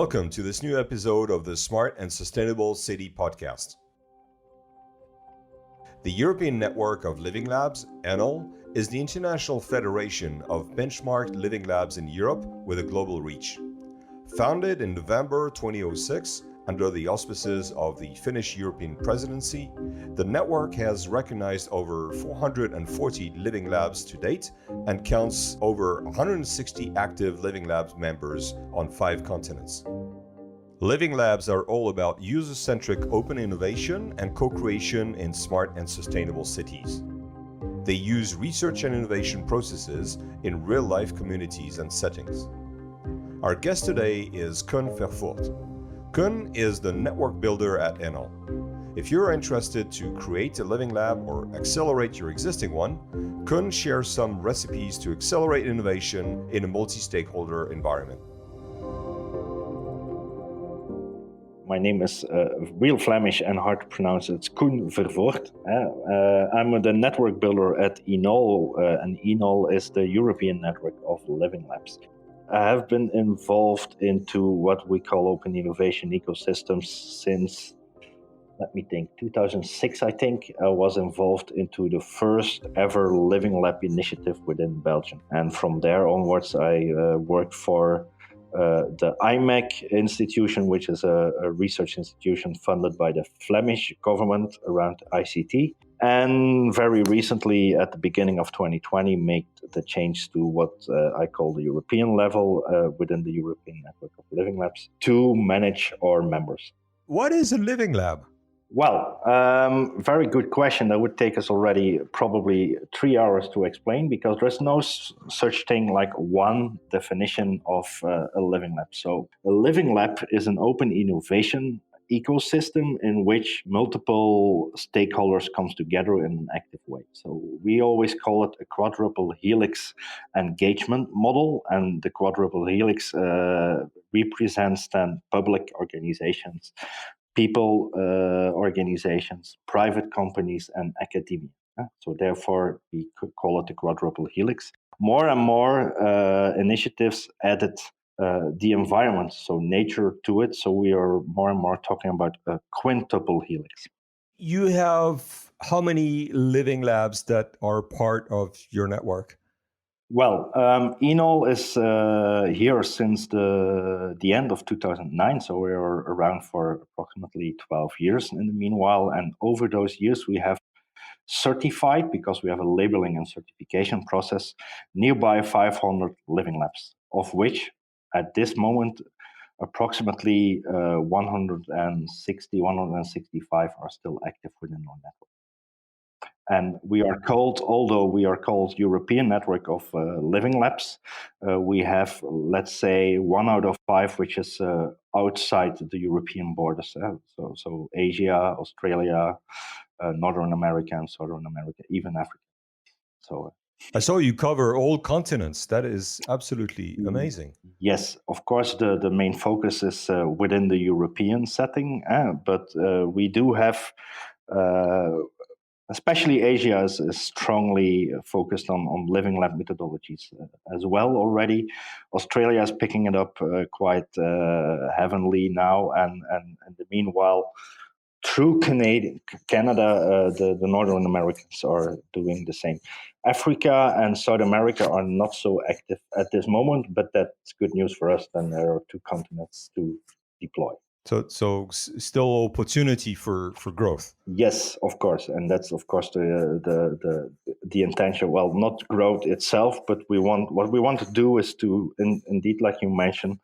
Welcome to this new episode of the Smart and Sustainable City podcast. The European Network of Living Labs, ENoLL, is the international federation of benchmarked living labs in Europe with a global reach. Founded in November 2006 under the auspices of the Finnish European Presidency, the network has recognized over 440 living labs to date and counts over 160 active living labs members on 5 continents. Living labs are all about user-centric open innovation and co-creation in smart and sustainable cities. They use research and innovation processes in real-life communities and settings. Our guest today is Koen Vervoort. Koen is the network builder at ENoLL. If you're interested to create a living lab or accelerate your existing one, Koen shares some recipes to accelerate innovation in a multi-stakeholder environment. My name is real Flemish and hard to pronounce. It's Koen Vervoort. I'm the network builder at ENoLL, and ENoLL is the European network of living labs. I have been involved into what we call open innovation ecosystems since, 2006, I think. I was involved into the first ever living lab initiative within Belgium. And from there onwards, I worked for the IMEC institution, which is a research institution funded by the Flemish government around ICT. And very recently, at the beginning of 2020, made the change to what I call the European level within the European Network of Living Labs to manage our members. What is a living lab? Well, very good question. That would take us already probably 3 hours to explain, because there's no such thing like one definition of a living lab. So a living lab is an open innovation ecosystem in which multiple stakeholders comes together in an active way. So we always call it a quadruple helix engagement model, and the quadruple helix represents then public organizations, people, organizations, private companies, and academia. So therefore, we could call it the quadruple helix. More and more initiatives added the environment, so nature, to it. So we are more and more talking about a quintuple helix. You have how many living labs that are part of your network? Well, ENoLL is here since the end of 2009, so we are around for approximately 12 years in the meanwhile. And over those years, we have certified, because we have a labeling and certification process, nearby 500 living labs, of which at this moment, approximately 160, 165 are still active within our network. And we are called, although we are called European Network of Living Labs, we have, let's say, 1 out of 5, which is outside the European borders. So Asia, Australia, Northern America, and Southern America, even Africa. So I saw you cover all continents. That is absolutely amazing. Yes, of course, the main focus is within the European setting, but we do have, especially Asia is strongly focused on living lab methodologies as well already. Australia is picking it up quite heavily now, and in the meanwhile, through Canada, the Northern Americans are doing the same. Africa and South America are not so active at this moment, but that's good news for us. Then there are 2 continents to deploy. So still opportunity for growth. Yes, of course, and that's of course the intention. Well, not growth itself, but what we want to do is to indeed, like you mentioned,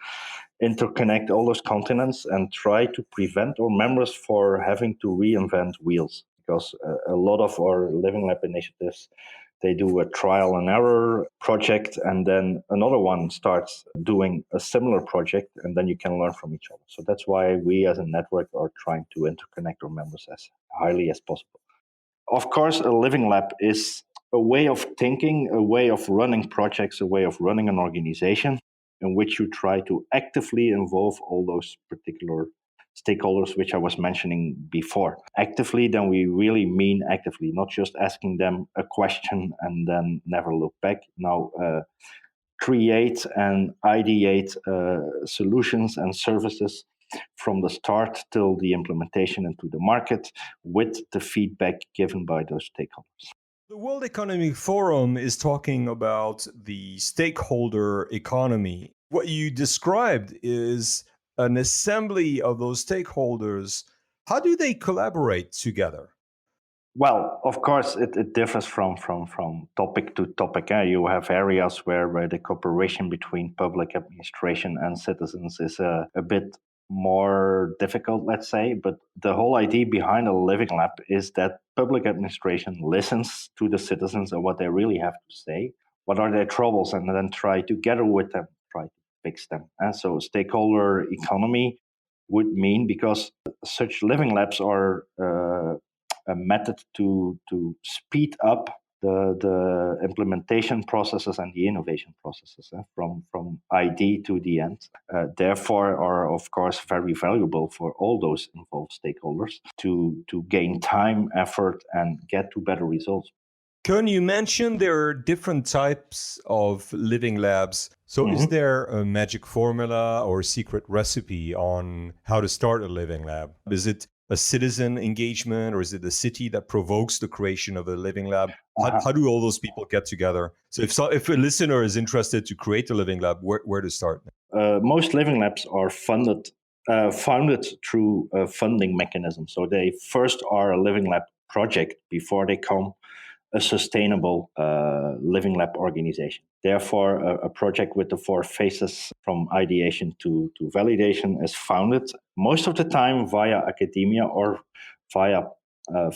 interconnect all those continents and try to prevent our members for having to reinvent wheels, because a lot of our living lab initiatives, they do a trial and error project, and then another one starts doing a similar project, and then you can learn from each other. So that's why we as a network are trying to interconnect our members as highly as possible. Of course, a living lab is a way of thinking, a way of running projects, a way of running an organization in which you try to actively involve all those particular stakeholders, which I was mentioning before. Actively, then we really mean actively, not just asking them a question and then never look back. Now, create and ideate solutions and services from the start till the implementation into the market with the feedback given by those stakeholders. The World Economic Forum is talking about the stakeholder economy. What you described is an assembly of those stakeholders. How do they collaborate together? Well, of course, it differs from topic to topic. You have areas where the cooperation between public administration and citizens is a bit more difficult, let's say. But the whole idea behind a living lab is that public administration listens to the citizens and what they really have to say, what are their troubles, and then try together with them, try to fix them. And so stakeholder economy would mean, because such living labs are a method to speed up the implementation processes and the innovation processes from ID to the end. Therefore, are of course very valuable for all those involved stakeholders to gain time, effort, and get to better results. Koen, you mentioned there are different types of living labs. So is there a magic formula or secret recipe on how to start a living lab? Is it a citizen engagement, or is it the city that provokes the creation of a living lab? How do all those people get together? So if a listener is interested to create a living lab, where to start? Most living labs are founded through a funding mechanism. So they first are a living lab project before they come a sustainable living lab organization. Therefore, a project with the 4 phases from ideation to validation is founded most of the time via academia or via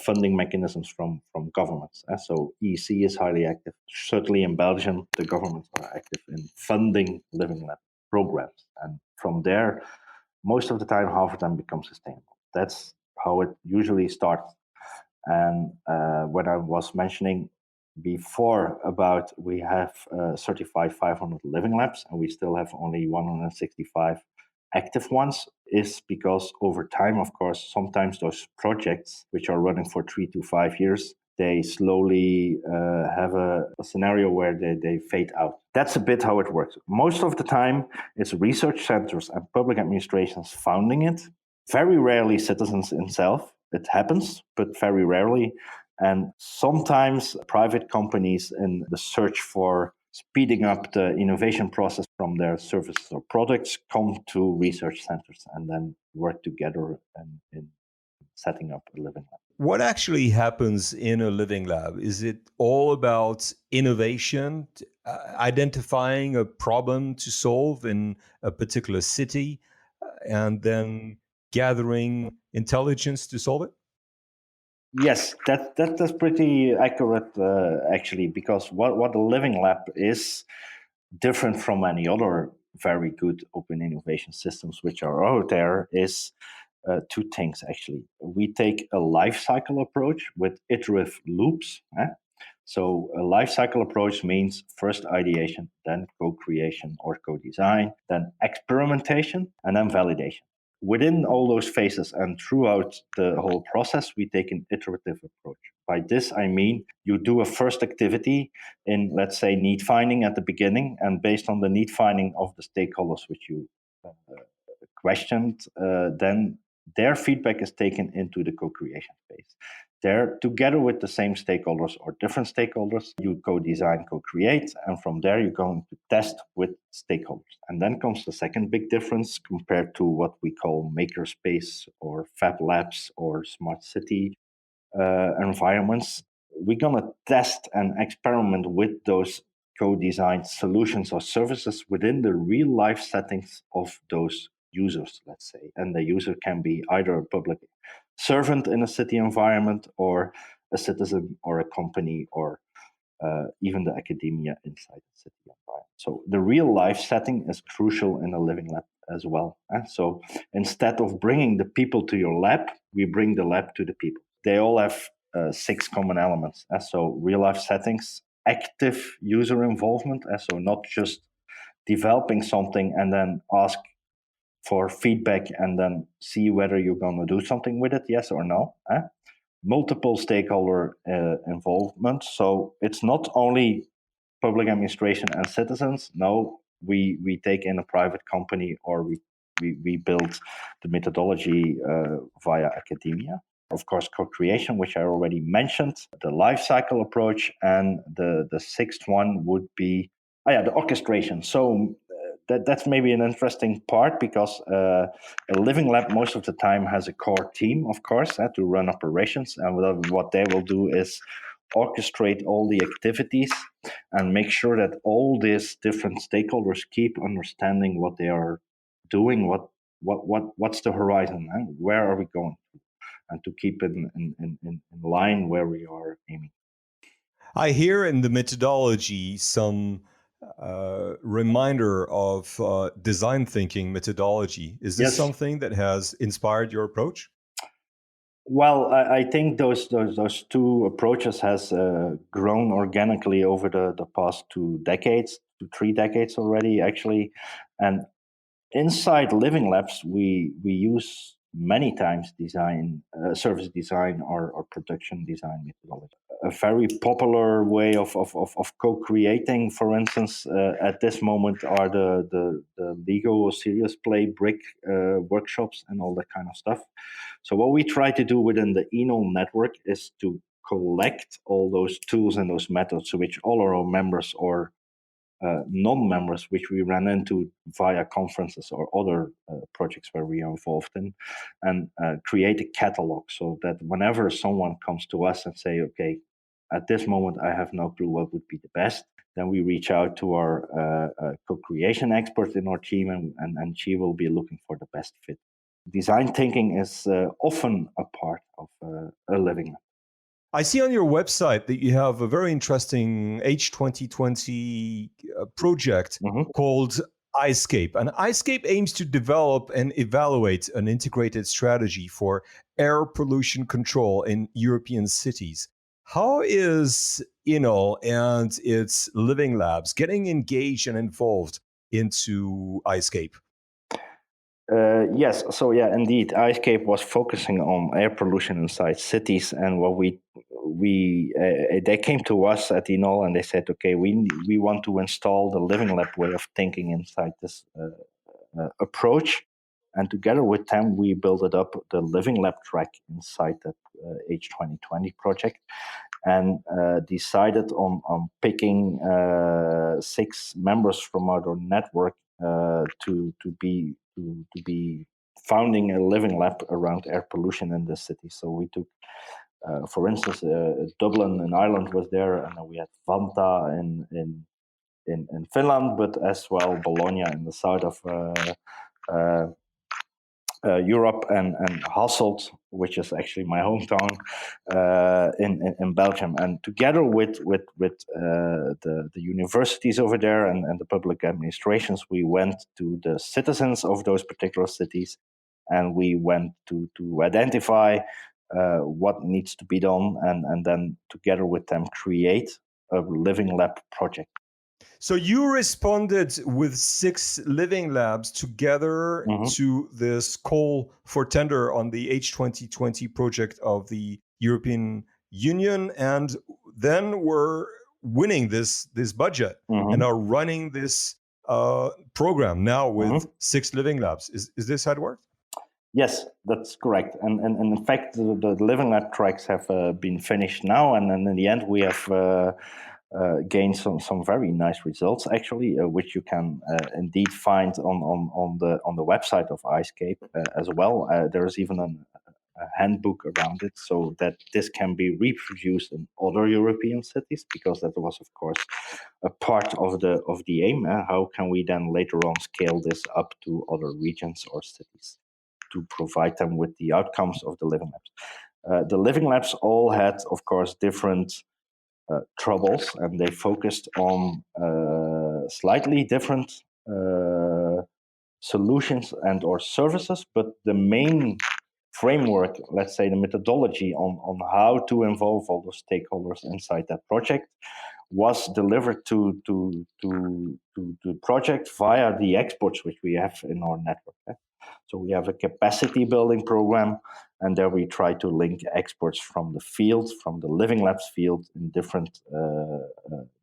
funding mechanisms from governments. So EC is highly active. Certainly in Belgium, the governments are active in funding living lab programs. And from there, most of the time, half of them become sustainable. That's how it usually starts. And when I was mentioning before about we have certified 500 living labs and we still have only 165 active ones, is because over time, of course, sometimes those projects, which are running for 3 to 5 years, they slowly have a scenario where they fade out. That's a bit how it works. Most of the time, it's research centers and public administrations founding it. Very rarely citizens themselves. It happens, but very rarely. And sometimes private companies in the search for speeding up the innovation process from their services or products come to research centers and then work together in setting up a living lab. What actually happens in a living lab? Is it all about innovation, identifying a problem to solve in a particular city, and then gathering intelligence to solve it? Yes, that's pretty accurate, actually, because what a living lab is different from any other very good open innovation systems which are out there is 2 things, actually. We take a life cycle approach with iterative loops. So a life cycle approach means first ideation, then co-creation or co-design, then experimentation, and then validation. Within all those phases and throughout the whole process, we take an iterative approach. By this, I mean you do a first activity in, let's say, need finding at the beginning, and based on the need finding of the stakeholders which you questioned, then their feedback is taken into the co-creation phase. There, together with the same stakeholders or different stakeholders, you co-design, co-create, and from there you're going to test with stakeholders. And then comes the second big difference compared to what we call makerspace or fab labs or smart city environments. We're going to test and experiment with those co-designed solutions or services within the real life settings of those users, let's say. And the user can be either a public servant in a city environment or a citizen or a company or even the academia inside the city environment. So the real life setting is crucial in a living lab as well. So instead of bringing the people to your lab, we bring the lab to the people. They all have 6 common elements. So real life settings, active user involvement. So not just developing something and then ask for feedback and then see whether you're going to do something with it, yes or no. Multiple stakeholder involvement. So it's not only public administration and citizens. No, we take in a private company, or we build the methodology via academia. Of course, co-creation, which I already mentioned, the life cycle approach, and the sixth one would be the orchestration. So that's maybe an interesting part, because a living lab most of the time has a core team, of course, to run operations, and what they will do is orchestrate all the activities and make sure that all these different stakeholders keep understanding what they are doing, what's the horizon, and where are we going, and to keep it in line where we are aiming. I hear in the methodology some reminder of design thinking methodology. Is this something that has inspired your approach? Well, I think those two approaches has grown organically over the past 3 decades already, actually. And inside living labs, we use many times service design or production design methodology. A very popular way of co-creating, for instance, at this moment, are the Lego Serious Play brick workshops and all that kind of stuff. So what we try to do within the ENoLL network is to collect all those tools and those methods, which all our members or non-members, which we ran into via conferences or other projects where we are involved in, and create a catalog, so that whenever someone comes to us and say, okay, at this moment I have no clue what would be the best, then we reach out to our co-creation expert in our team, and she will be looking for the best fit. Design thinking is often a part of a living lab. I see on your website that you have a very interesting H2020 project called Icescape. And Icescape aims to develop and evaluate an integrated strategy for air pollution control in European cities. How is ENoLL and its living labs getting engaged and involved into Icescape? Yes, so yeah, indeed, Icescape was focusing on air pollution inside cities, and what they came to us at ENoLL and they said, okay, we want to install the living lab way of thinking inside this approach, and together with them we built up the living lab track inside that H2020 project, and decided on picking 6 members from our network to be founding a living lab around air pollution in the city. So we took, for instance, Dublin in Ireland was there, and then we had Vantaa in Finland, but as well Bologna in the south of Europe, and Hasselt, which is actually my hometown, in Belgium. And together with the universities over there and the public administrations, we went to the citizens of those particular cities, and we went to identify what needs to be done, and then together with them create a living lab project. So you responded with 6 living labs together to this call for tender on the H2020 project of the European Union, and then we're winning this budget and are running this program now with 6 living labs. Is this how it works? Yes, that's correct. And in fact, the living lab tracks have been finished now, and then in the end we have gained some very nice results, actually, which you can indeed find on the website of Icescape as well. There's even a handbook around it, so that this can be reproduced in other European cities, because that was, of course, a part of the aim. How can we then later on scale this up to other regions or cities to provide them with the outcomes of the living labs? The living labs all had, of course, different troubles, and they focused on slightly different solutions and or services, but the main framework, let's say the methodology on how to involve all the stakeholders inside that project, was delivered to the project via the exports which we have in our network. So we have a capacity building program, and there we try to link experts from the field, from the Living Labs field in different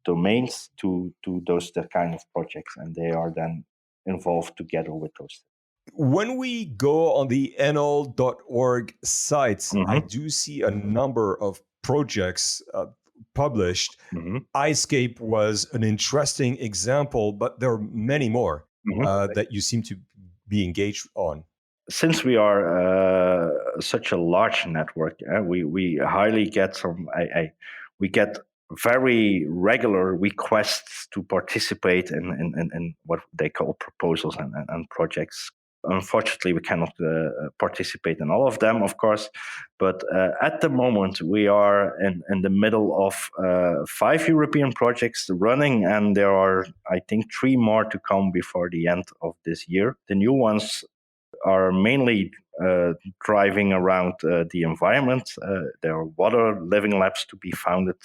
domains to those that kind of projects, and they are then involved together with those. When we go on the ENoLL.org site, I do see a number of projects published. Icescape was an interesting example, but there are many more that you seem to be engaged on. Since we are such a large network, we highly get we get very regular requests to participate in what they call proposals and projects. Unfortunately, we cannot participate in all of them, of course, but at the moment we are in the middle of 5 European projects running, and there are, I think, 3 more to come before the end of this year. The new ones are mainly driving around the environment. There are water living labs to be founded,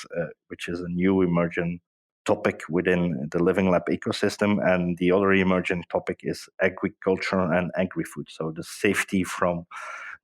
which is a new emerging topic within the Living Lab ecosystem. And the other emerging topic is agriculture and agri-food. So the safety from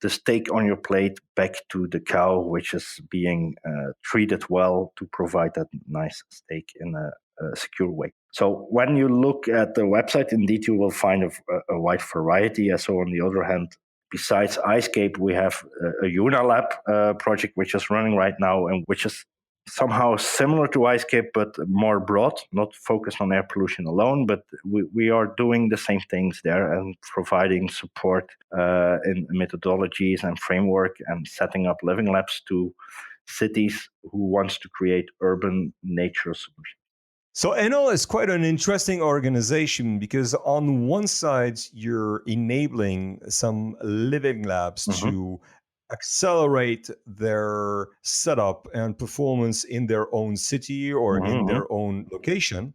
the steak on your plate back to the cow, which is being treated well to provide that nice steak in a secure way. So when you look at the website, indeed, you will find a wide variety. So on the other hand, besides Icescape, we have a ENoLL project which is running right now and which is somehow similar to Icescape, but more broad, not focused on air pollution alone, but we are doing the same things there and providing support in methodologies and framework and setting up living labs to cities who wants to create urban nature solutions. So ENoLL is quite an interesting organization because on one side, you're enabling some living labs to accelerate their setup and performance in their own city or in their own location.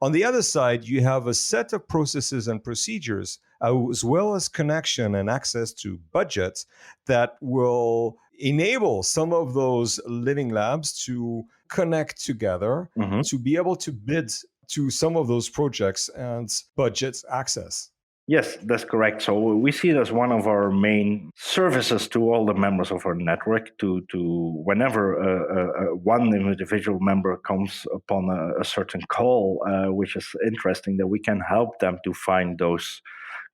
On the other side, you have a set of processes and procedures, as well as connection and access to budgets that will enable some of those living labs to connect together to be able to bid to some of those projects and budgets access. Yes, that's correct. So we see it as one of our main services to all the members of our network to whenever one individual member comes upon a certain call, which is interesting, that we can help them to find those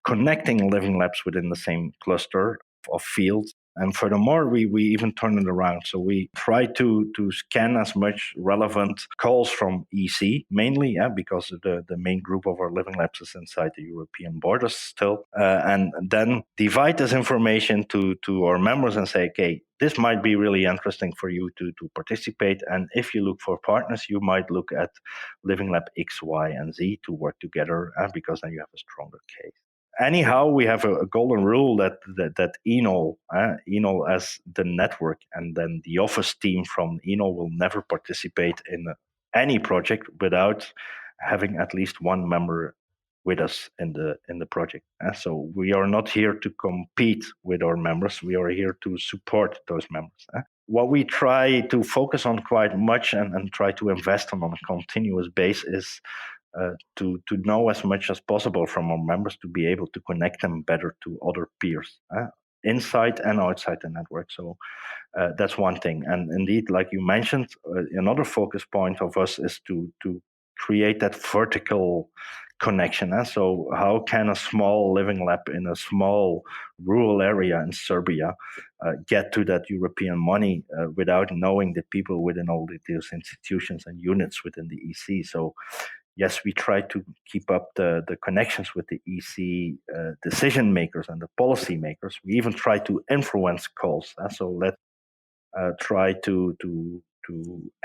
connecting living labs within the same cluster of fields. And furthermore, we even turn it around. So we try to scan as much relevant calls from EC, mainly, because the main group of our living labs is inside the European borders still. And then divide this information to our members and say, okay, this might be really interesting for you to participate. And if you look for partners, you might look at Living Lab X, Y, and Z to work together, because then you have a stronger case. Anyhow, we have a golden rule that ENoLL as the network, and then the office team from ENoLL will never participate in any project without having at least one member with us in the project. So we are not here to compete with our members. We are here to support those members. What we try to focus on quite much and try to invest on a continuous basis is to know as much as possible from our members to be able to connect them better to other peers inside and outside the network. So that's one thing. And indeed, like you mentioned, another focus point of us is to create that vertical connection. So how can a small living lab in a small rural area in Serbia get to that European money without knowing the people within all these institutions and units within the EC? So yes, we try to keep up the connections with the EC decision makers and the policy makers. We even try to influence calls. So let's try to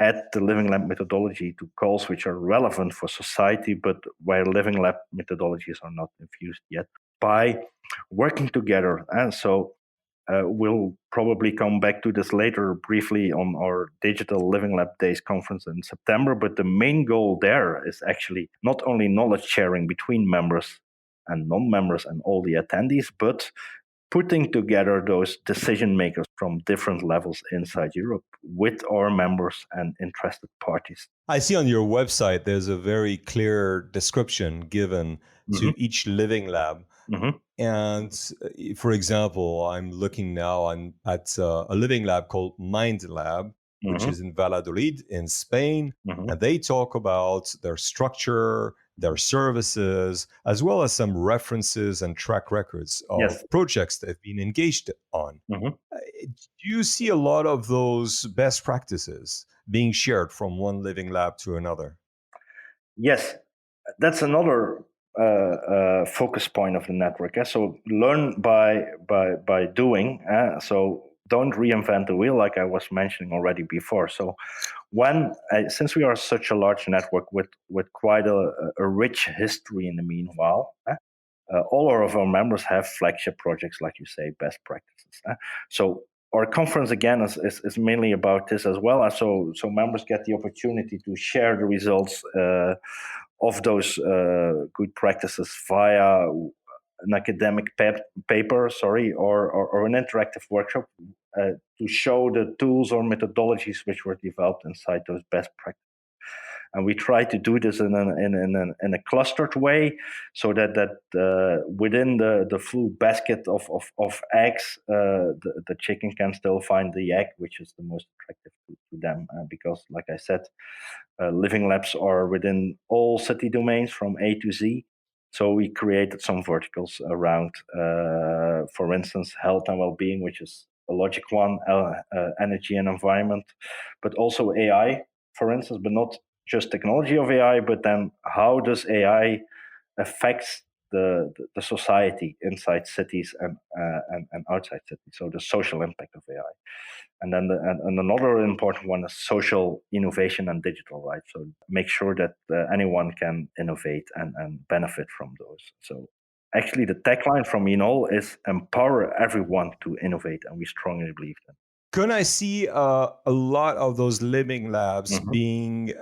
add the Living Lab methodology to calls which are relevant for society, but where Living Lab methodologies are not infused yet, by working together. And so we'll probably come back to this later briefly on our Digital Living Lab Days conference in September. But the main goal there is actually not only knowledge sharing between members and non-members and all the attendees, but putting together those decision makers from different levels inside Europe with our members and interested parties. I see on your website there's a very clear description given Mm-hmm. to each living lab. Mm-hmm. And for example, I'm looking now at a living lab called Mind Lab, which Mm-hmm. is in Valladolid in Spain. Mm-hmm. And they talk about their structure, their services, as well as some references and track records of Yes. projects they've been engaged on. Mm-hmm. Do you see a lot of those best practices being shared from one living lab to another? Yes, that's another focus point of the network. So learn by doing. So don't reinvent the wheel, like I was mentioning already before. So when since we are such a large network with quite a rich history in the meanwhile, all of our members have flagship projects, like you say, best practices. So our conference again is mainly about this as well. So members get the opportunity to share the results of those good practices via an academic paper, or an interactive workshop to show the tools or methodologies which were developed inside those best practices. And we try to do this in a clustered way, so that within the full basket of eggs, the chicken can still find the egg which is the most attractive to them. Because, like I said, living labs are within all city domains from A to Z. So we created some verticals around, for instance, health and well-being, which is a logic one, energy and environment, but also AI, for instance, but not just technology of AI, but then how does AI affects the society inside cities and outside cities? So the social impact of AI. And then and another important one is social innovation and digital rights. So make sure that anyone can innovate and benefit from those. So actually, the tagline from ENoLL is empower everyone to innovate, and we strongly believe that. Can I see a lot of those living labs Mm-hmm. being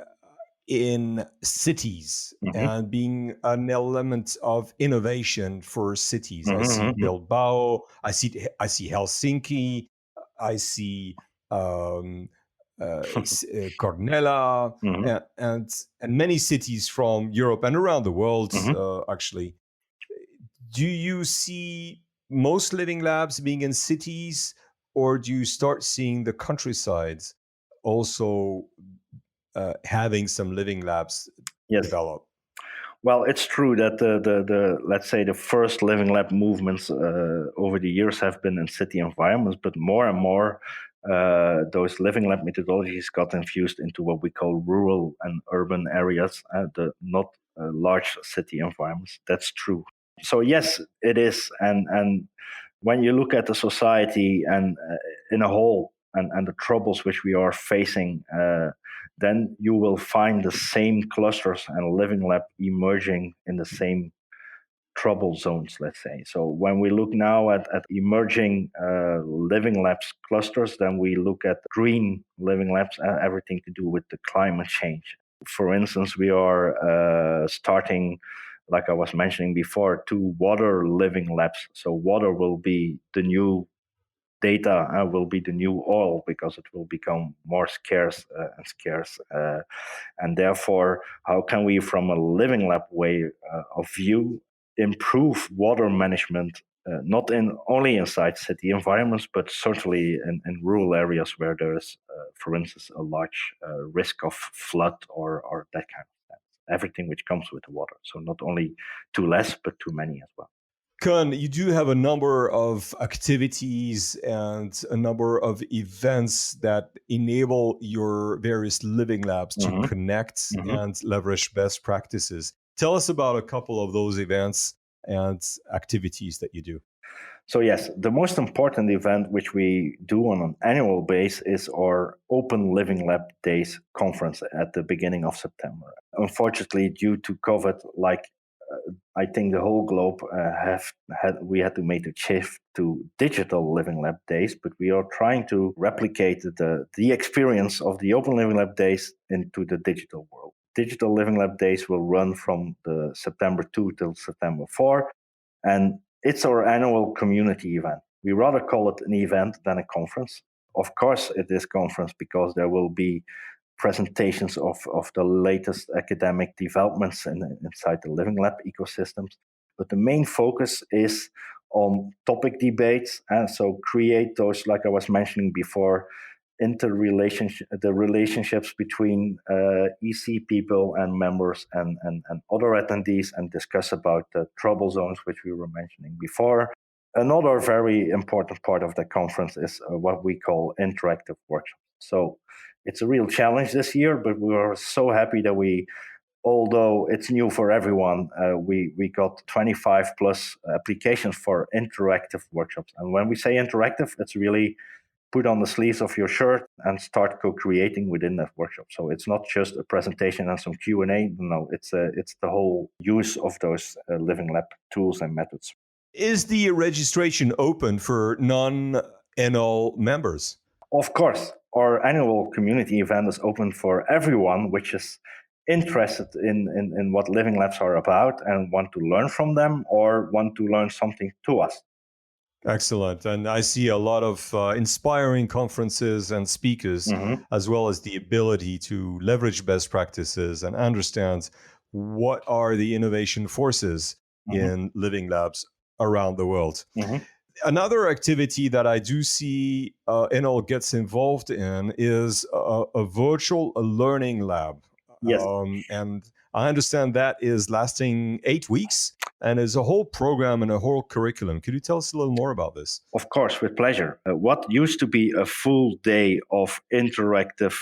in cities Mm-hmm. and being an element of innovation for cities? I see Mm-hmm. Bilbao, I see Helsinki, I see um, Cornella, Mm-hmm. and many cities from Europe and around the world. Mm-hmm. Actually, do you see most living labs being in cities, or do you start seeing the countrysides also having some living labs Yes. develop? Well, it's true that the let's say the first living lab movements over the years have been in city environments, but more and more those living lab methodologies got infused into what we call rural and urban areas, the not large city environments. That's true. So yes, it is, and when you look at the society and in a whole, and the troubles which we are facing, then you will find the same clusters and living lab emerging in the same trouble zones, let's say. So when we look now at emerging living labs clusters, then we look at green living labs, everything to do with the climate change. For instance, we are starting, like I was mentioning before, 2 water living labs. So water will be the new data, will be the new oil, because it will become more scarce and scarce. And therefore, how can we, from a living lab way of view, improve water management, not in only inside city environments, but certainly in rural areas where there is, for instance, a large risk of flood or that kind of thing. Everything which comes with the water. So not only too less, but too many as well. Koen, you do have a number of activities and a number of events that enable your various living labs to Mm-hmm. connect Mm-hmm. and leverage best practices. Tell us about a couple of those events and activities that you do. So yes, the most important event which we do on an annual basis is our Open Living Lab Days conference at the beginning of September. Unfortunately, due to COVID, like I think the whole globe we had to make a shift to digital living lab days, but we are trying to replicate the experience of the Open Living Lab Days into the digital world. Digital Living Lab Days will run from the September 2 till September 4, and It's our annual community event. We rather call it an event than a conference. Of course, it is conference because there will be presentations of the latest academic developments inside the Living Lab ecosystems. But the main focus is on topic debates, and so create those, like I was mentioning before, the relationships between EC people and members and other attendees, and discuss about the trouble zones, which we were mentioning before. Another very important part of the conference is what we call interactive workshops. So it's a real challenge this year, but we are so happy that although it's new for everyone, we got 25 plus applications for interactive workshops. And when we say interactive, it's really put on the sleeves of your shirt and start co-creating within that workshop. So it's not just a presentation and some Q&A. No, it's the whole use of those Living Lab tools and methods. Is the registration open for non-ENoLL members? Of course, our annual community event is open for everyone which is interested in what Living Labs are about and want to learn from them or want to learn something to us. Excellent. And I see a lot of inspiring conferences and speakers, as well as the ability to leverage best practices and understand what are the innovation forces in Living Labs around the world. Another activity that I do see ENoLL gets involved in is a virtual learning lab. Yes. And I understand that is lasting 8 weeks and is a whole program and a whole curriculum. Could you tell us a little more about this? Of course, with pleasure. What used to be a full day of interactive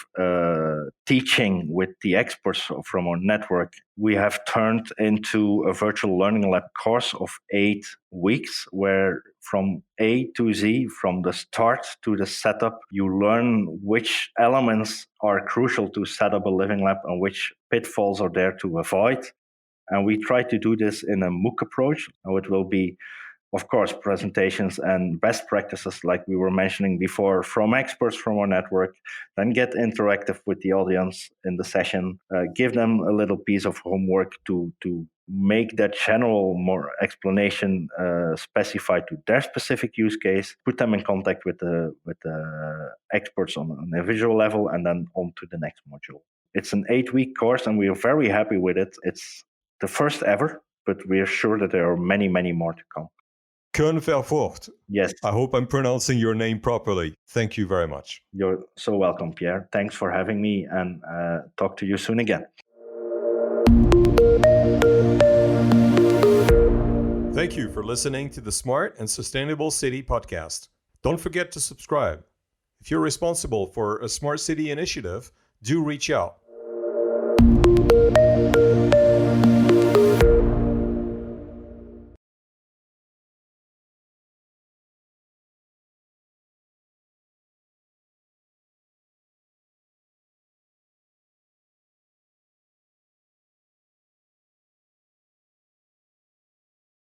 teaching with the experts from our network, we have turned into a virtual learning lab course of 8 weeks, where from A to Z, from the start to the setup, you learn which elements are crucial to set up a Living Lab and which pitfalls are there to avoid. And we try to do this in a MOOC approach. So it will be, of course, presentations and best practices like we were mentioning before from experts from our network, then get interactive with the audience in the session, give them a little piece of homework to make that general more explanation specified to their specific use case, put them in contact with the experts on an individual level, and then on to the next module. It's an 8-week course and we are very happy with it. It's the first ever, but we are sure that there are many, many more to come. Koen Vervoort. Yes. I hope I'm pronouncing your name properly. Thank you very much. You're so welcome, Pierre. Thanks for having me, and talk to you soon again. Thank you for listening to the Smart and Sustainable City podcast. Don't forget to subscribe. If you're responsible for a smart city initiative, do reach out.